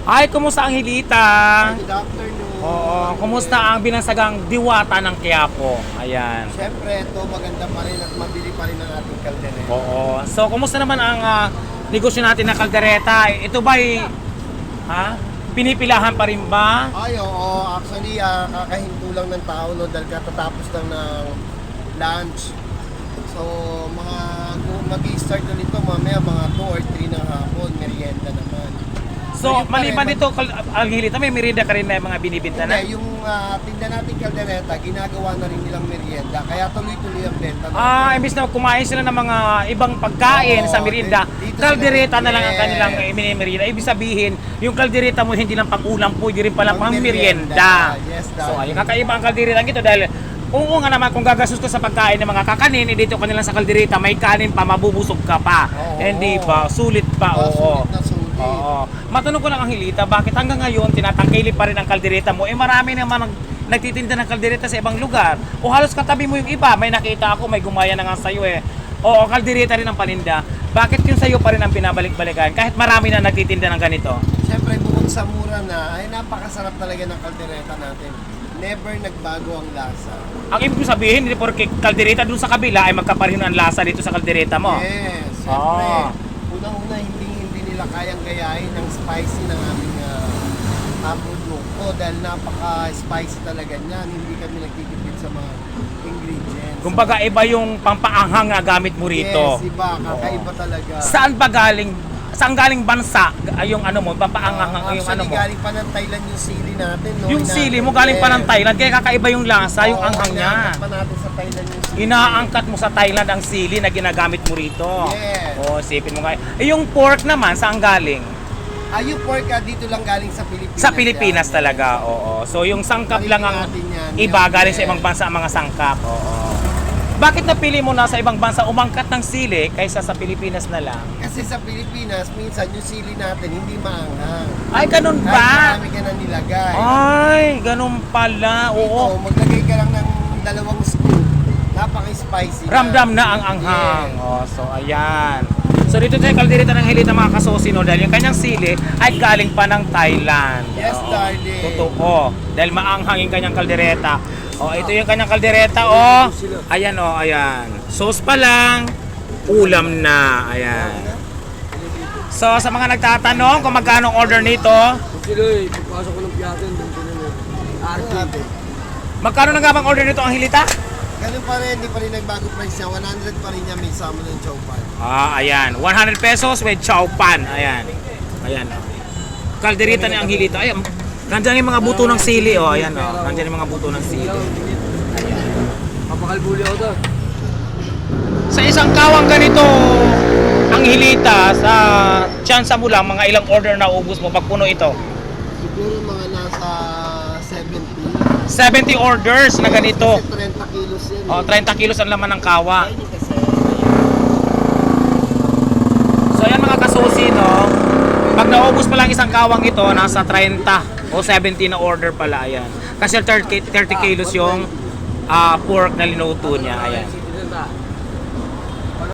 Ay, kumusta ang Hilita? Good afternoon. Oo, kumusta ang binansagang diwata ng Quiapo? Ayan. Siyempre, ito maganda pa rin at mabili pa rin ang ating kaldereta. Oo. So, kumusta naman ang negosyo natin na kaldereta? Ito ba'y pinipilahan pa rin ba? Ay, oo. Actually, kakahinto lang ng tao no, dahil katatapos lang ng lunch. So, mag-i-start na nito mamaya mga 2 or 3 ng hapon, merienda naman. So, Ayun pa maliban rin, dito, ang Hilita, may merienda ka rin na mga binibinta na? Hindi, yung tinda nating kaldereta, ginagawa na rin nilang merienda. Kaya tuloy-tuloy ang benta natin. Imbis na kumain sila ng mga ibang pagkain Oo, sa merienda, dito kaldereta sila- na lang ang Yes. kanilang merienda. Ibig sabihin, yung kaldereta mo hindi lang pang-ulam, pwede rin pala Pang pang-merienda. merienda. Yes, So, darling. ayun, kakaiba ang kaldereta ito dahil oo nga naman, kung gagastos ka sa pagkain ng mga kakanin, dito ka nilang sa kaldereta, may kanin pa, mabubusog ka pa. Oo. Hindi pa, sulit pa, oo. Sulit na sulit. Oo. Matanong ko lang ang Hilita, bakit hanggang ngayon tinatangkilik pa rin ang kaldereta mo? Marami naman nagtitinda ng kaldereta sa ibang lugar. O halos katabi mo yung iba, may nakita ako, may gumaya na nga sa'yo eh. Oo, kaldereta rin ang paninda. Bakit yung sa'yo pa rin ang pinabalik-balikan? Kahit marami na nagtitinda ng ganito. Siyempre, bukod sa mura na, ay napakasarap talaga ng kaldereta natin. Never nagbago ang lasa. Ang ibig sabihin, hindi porke kaldereta dun sa kabila ay magkapareho ang lasa dito sa kaldereta mo. Yes, siyempre. Ah. Unang-una, hindi nila kayang gayahin ang spicy ng aming produkto dahil napaka-spicy talaga niyan. Hindi kami nagtitipid sa mga ingredients. Kumbaga iba yung pampaanghang na gamit mo rito. Yes, iba. Kakaiba talaga. Saan ba galing? Saan galing bansa yung ano mo, pampaanghang yung ano Actually, mo? galing pa ng Thailand yung sili natin. No? Yung sili mo galing pa ng Yes. Thailand, kaya kakaiba yung lasa, yung Oo, anghang niya. inaangkat pa natin sa Thailand yung sili. Inaangkat mo sa Thailand ang sili na ginagamit mo rito. Yes. Oh, sipin mo kaya. Yung pork naman, saan galing? Yung pork dito lang galing sa Pilipinas. Sa Pilipinas yan. talaga, oo. So yung sangkap lang ang Natin yan. iba Yan. galing sa ibang bansa ang mga sangkap. Oo. Bakit napili mo na sa ibang bansa umangkat ng sili kaysa sa Pilipinas na lang? Kasi sa Pilipinas, minsan yung sili natin hindi maanghang. Ay, ganun Kahit ba? marami ka na nilagay. Ay, ganun pala. Oo. Ito, maglagay ka lang ng 2 scoop. Napaka-spicy. Ramdam na ang anghang. Yes. Oh, so ayan. So dito sa kaldereta ng Hilita mga kasosino dahil yung kanyang sili ay galing pa ng Thailand. Yes, Oo. darling. Totoo. Dahil maanghang yung kanyang kaldereta. Oh, ito yung kanyang kaldereta, oh. Ayan, oh, ayan. Sauce pa lang, ulam na. Ayan. So sa mga nagtatanong kung magkano ang order nito, Sila pagpasok ko ng piyatin, doon sila na. magkano na nga bang order nito ang Hilita? Ganun pa rin, hindi pa rin nagbago price niya. 100 pa rin niya, may sama ng chowpan. Ayan. 100 pesos with chow pan. Ayan. Ayan. Kaldereta ni ang Hilita. Ayan. Nandiyan yung mga buto ng sili. Oh, ayan. Oh. Nandiyan yung mga buto ng sili. Papakalbuli ako doon. Sa isang kawang ganito, ang Hilita, sa tsansa mo lang, mga ilang order na ubus mo pag puno ito? Siguro mga nasa 70. 70 orders na ganito. Kasi 30 kilos yan. Oh, 30 kilos ang laman ng kawa. Ay, kasi. So ayan mga kasusi, no? Pag naubos pa lang isang kawang ito, nasa 30 o 70 na order pala, ayan. Kasi 30 kilos yung pork na linuto niya, ayan. Citizen ta.